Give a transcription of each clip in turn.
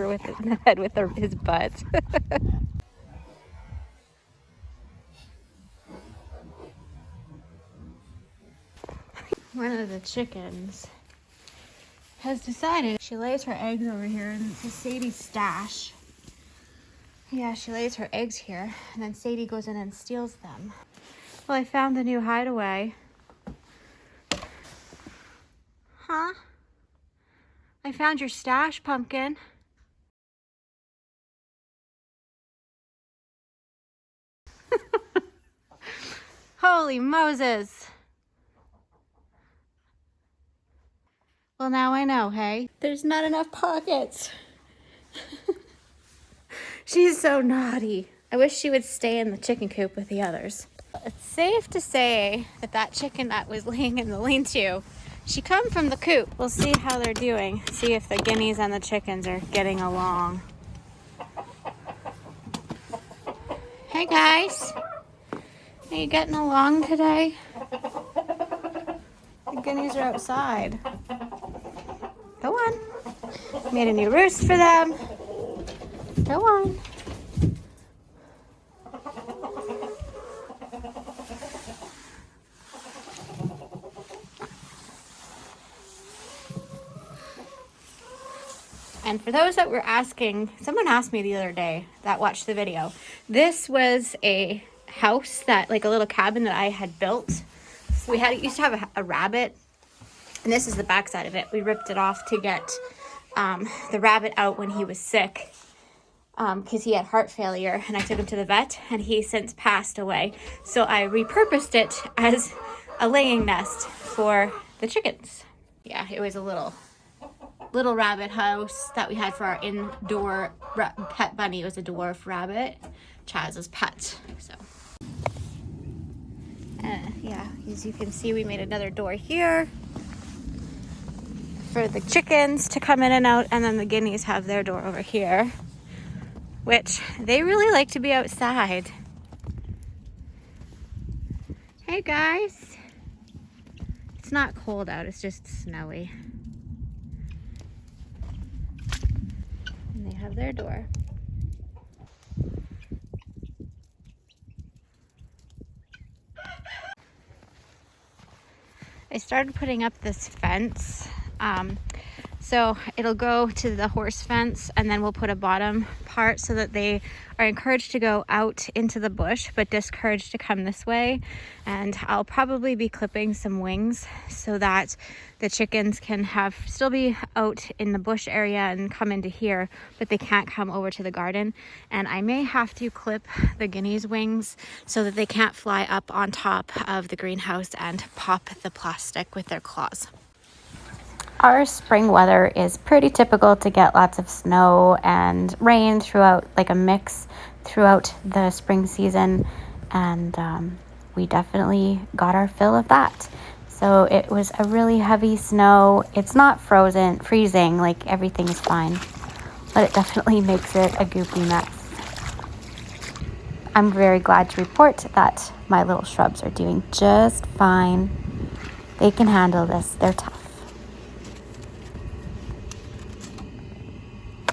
her with in the head with his butt. One of the chickens has decided she lays her eggs over here, and it's a Sadie's stash. Yeah, she lays her eggs here, and then Sadie goes in and steals them. Well, I found the new hideaway. Huh? I found your stash, Pumpkin. Holy Moses. Well, now I know, hey? There's not enough pockets. She's so naughty. I wish she would stay in the chicken coop with the others. It's safe to say that that chicken that was laying in the lean-to, she come from the coop. We'll see how they're doing. See if the guineas and the chickens are getting along. Hey guys. Are you getting along today? The guineas are outside. Go on. Made a new roost for them. Go on. And for those that were asking, someone asked me the other day that watched the video. This was a house that, like a little cabin that I had built. So used to have a rabbit, and this is the back side of it. We ripped it off to get the rabbit out when he was sick, because he had heart failure, and I took him to the vet, and he since passed away. So I repurposed it as a laying nest for the chickens. Yeah, it was a little rabbit house that we had for our indoor pet bunny. It was a dwarf rabbit, Chaz's pet. So yeah, as you can see, we made another door here for the chickens to come in and out, and then the guineas have their door over here, which they really like to be outside. Hey guys, it's not cold out, it's just snowy. And they have their door. I started putting up this fence. So it'll go to the horse fence, and then we'll put a bottom part so that they are encouraged to go out into the bush, but discouraged to come this way. And I'll probably be clipping some wings so that the chickens can still be out in the bush area and come into here, but they can't come over to the garden. And I may have to clip the guineas' wings so that they can't fly up on top of the greenhouse and pop the plastic with their claws. Our spring weather is pretty typical to get lots of snow and rain throughout, like a mix throughout the spring season, and we definitely got our fill of that. So it was a really heavy snow. It's not freezing, like everything is fine, but it definitely makes it a goopy mess. I'm very glad to report that my little shrubs are doing just fine. They can handle this. They're tough.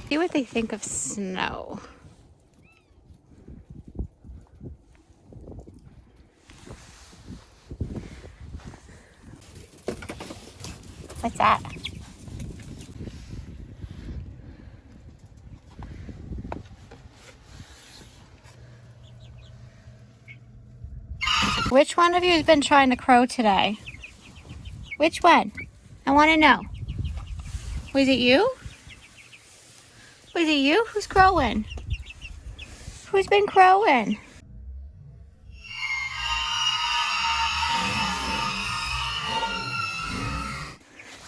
See what they think of snow. What's that? Which one of you has been trying to crow today? Which one? I want to know. Was it you? Was it you? Who's crowing? Who's been crowing?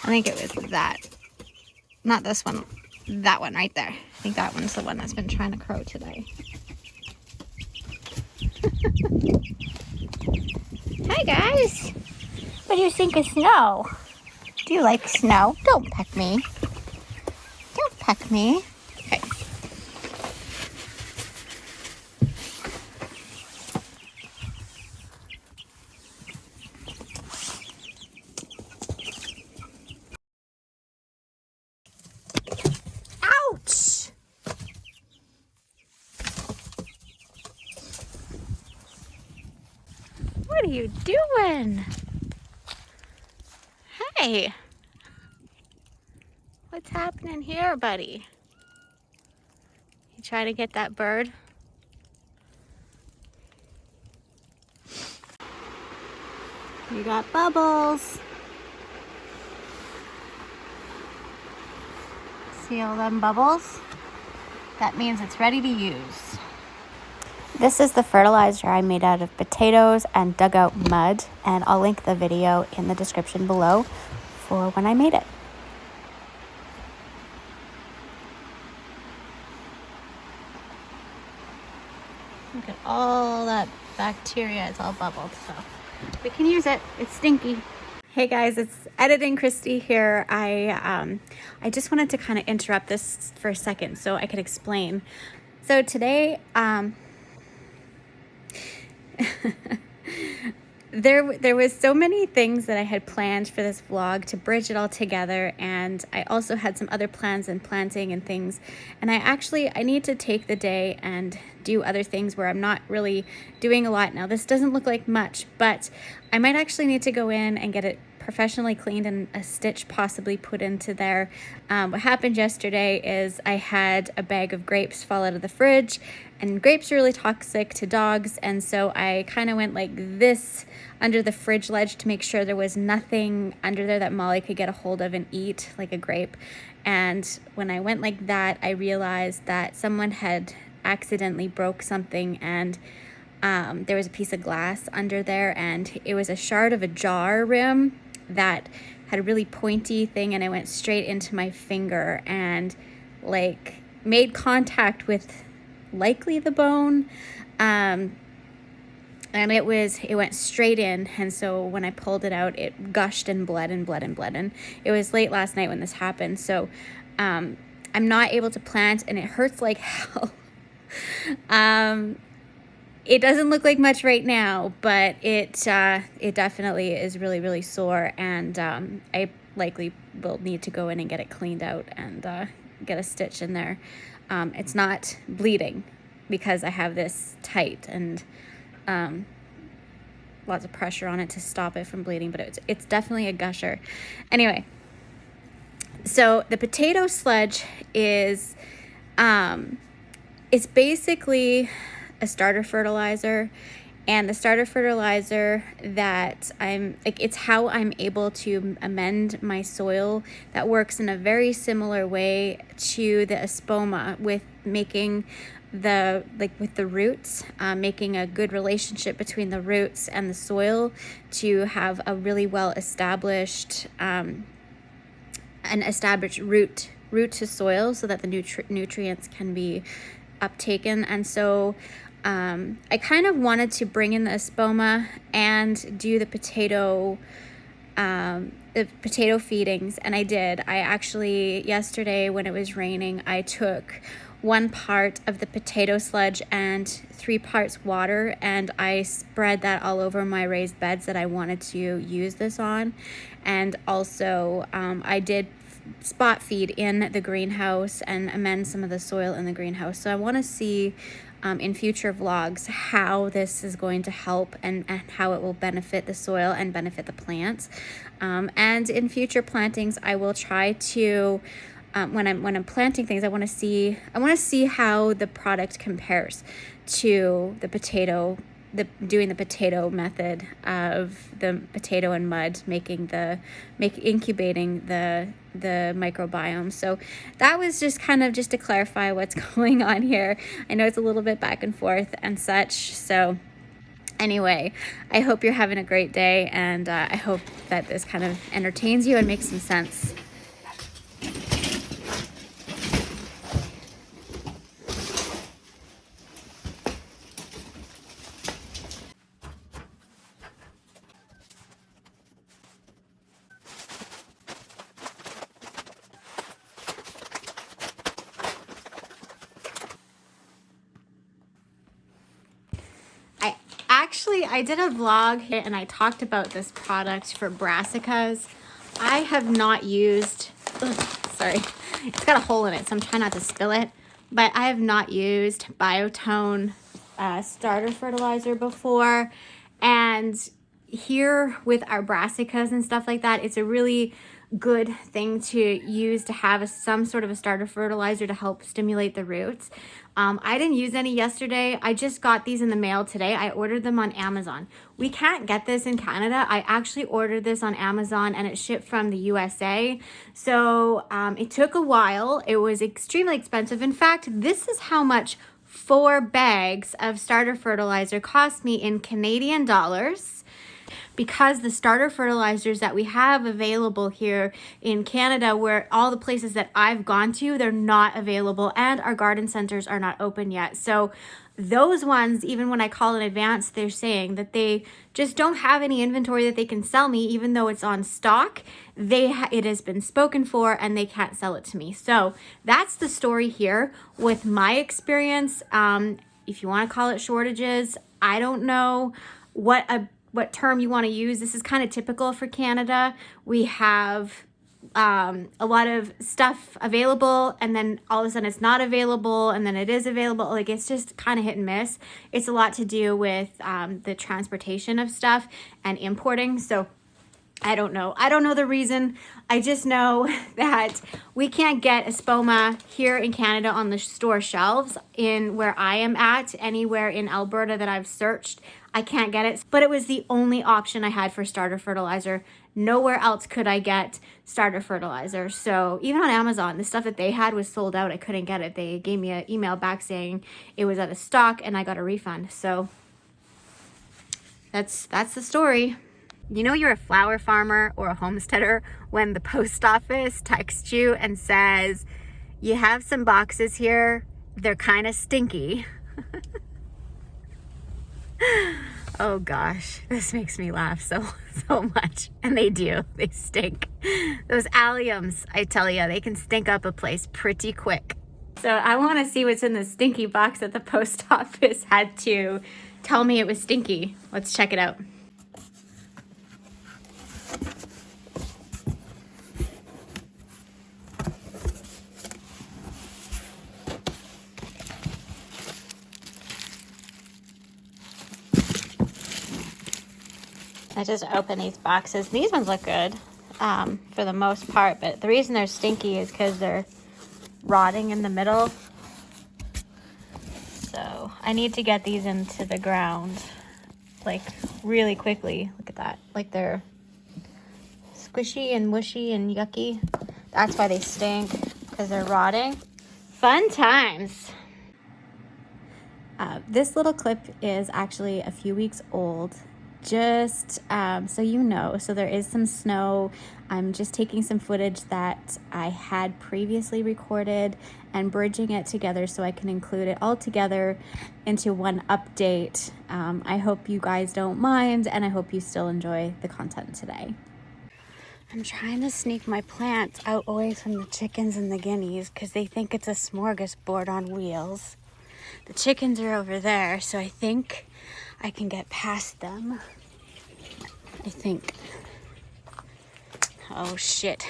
I think it was that. Not this one. That one right there. I think that one's the one that's been trying to crow today. Hi guys. What do you think of snow? Do you like snow? Don't peck me. Don't peck me. Okay. Ouch! you doing? Hey, what's happening here, buddy? You trying to get that bird? You got bubbles. See all them bubbles? That means it's ready to use. This is the fertilizer I made out of potatoes and dug out mud, and I'll link the video in the description below for when I made it. Look at all that bacteria, it's all bubbled, so we can use it. It's stinky. Hey guys, it's Editing Christy here. I just wanted to kind of interrupt this for a second so I could explain. So today, there was so many things that I had planned for this vlog to bridge it all together, and I also had some other plans and planting and things, and I need to take the day and do other things where I'm not really doing a lot. Now this doesn't look like much, but I might actually need to go in and get it professionally cleaned and a stitch possibly put into there. What happened yesterday is I had a bag of grapes fall out of the fridge, and grapes are really toxic to dogs, and so I kind of went like this under the fridge ledge to make sure there was nothing under there that Molly could get a hold of and eat, like a grape. And when I went like that, I realized that someone had accidentally broke something, and there was a piece of glass under there, and it was a shard of a jar rim that had a really pointy thing, and it went straight into my finger and like made contact with likely the bone, and it went straight in, and so when I pulled it out, it gushed and bled and bled and bled, and it was late last night when this happened. So I'm not able to plant, and it hurts like hell. It doesn't look like much right now, but it definitely is really, really sore, and I likely will need to go in and get it cleaned out and get a stitch in there. It's not bleeding because I have this tight and lots of pressure on it to stop it from bleeding, but it's definitely a gusher. Anyway, so the potato sludge is it's basically a starter fertilizer, and the starter fertilizer that it's how I'm able to amend my soil. That works in a very similar way to the espoma, with making with the roots, making a good relationship between the roots and the soil to have a really well established root to soil, so that the nutrients can be uptaken. And so I kind of wanted to bring in the espoma and do the potato feedings, and I did. I actually, yesterday when it was raining, I took 1 part of the potato sludge and 3 parts water, and I spread that all over my raised beds that I wanted to use this on. And also I did spot feed in the greenhouse and amend some of the soil in the greenhouse. So I want to see in future vlogs how this is going to help and how it will benefit the soil and benefit the plants. And in future plantings, I will try to when I'm planting things, I want to see how the product compares to the potato, doing the potato method of the potato and mud, incubating the microbiome. So that was just to clarify what's going on here. I know it's a little bit back and forth and such. So anyway, I hope you're having a great day, and I hope that this kind of entertains you and makes some sense. I did a vlog here and I talked about this product for brassicas. I have not used, sorry, it's got a hole in it, so I'm trying not to spill it, but I have not used Biotone starter fertilizer before, and here with our brassicas and stuff like that, it's a really good thing to use to have some sort of a starter fertilizer to help stimulate the roots. I didn't use any yesterday. I just got these in the mail today. I ordered them on Amazon. We can't get this in Canada. I actually ordered this on Amazon and it shipped from the USA. So it took a while. It was extremely expensive. In fact, this is how much 4 bags of starter fertilizer cost me in Canadian dollars, because the starter fertilizers that we have available here in Canada, where all the places that I've gone to, they're not available, and our garden centers are not open yet. So those ones, even when I call in advance, they're saying that they just don't have any inventory that they can sell me, even though it's on stock. It has been spoken for and they can't sell it to me. So that's the story here with my experience. If you want to call it shortages, I don't know what term you want to use. This is kind of typical for Canada. We have a lot of stuff available, and then all of a sudden it's not available, and then it is available. Like, it's just kind of hit and miss. It's a lot to do with the transportation of stuff and importing. So I don't know. I don't know the reason. I just know that we can't get Espoma here in Canada on the store shelves in where I am at, anywhere in Alberta that I've searched. I can't get it, but it was the only option I had for starter fertilizer. Nowhere else could I get starter fertilizer. So even on Amazon, the stuff that they had was sold out. I couldn't get it. They gave me an email back saying it was out of stock and I got a refund. So that's the story. You know you're a flower farmer or a homesteader when the post office texts you and says, you have some boxes here, they're kind of stinky. Oh gosh, this makes me laugh so much. And they do, they stink. Those alliums, I tell you, they can stink up a place pretty quick. So I want to see what's in the stinky box that the post office had to tell me it was stinky. Let's check it out. I just opened these boxes. These ones look good for the most part, but the reason they're stinky is because they're rotting in the middle. So I need to get these into the ground like really quickly. Look at that. Like, they're squishy and mushy and yucky. That's why they stink, because they're rotting. Fun times. This little clip is actually a few weeks old. Just so you know, so there is some snow. I'm just taking some footage that I had previously recorded and bridging it together so I can include it all together into one update. I hope you guys don't mind, and I hope you still enjoy the content today. I'm trying to sneak my plants out away from the chickens and the guineas because they think it's a smorgasbord on wheels. The chickens are over there, so I think I can get past them. I think. Oh shit.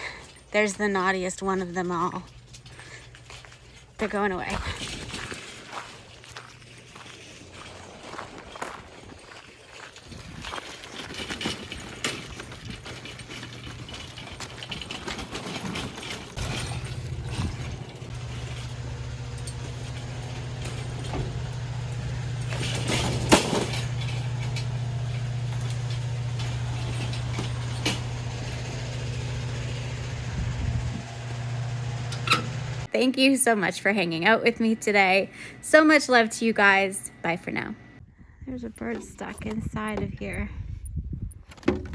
There's the naughtiest one of them all. They're going away. Thank you so much for hanging out with me today. So much love to you guys. Bye for now. There's a bird stuck inside of here. Come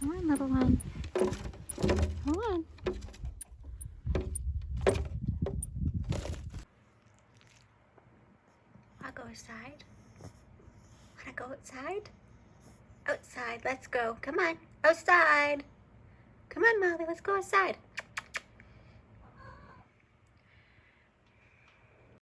on, little one. Come on. I'll go outside. Wanna go outside? Outside, let's go. Come on, outside. Come on, Molly, let's go outside.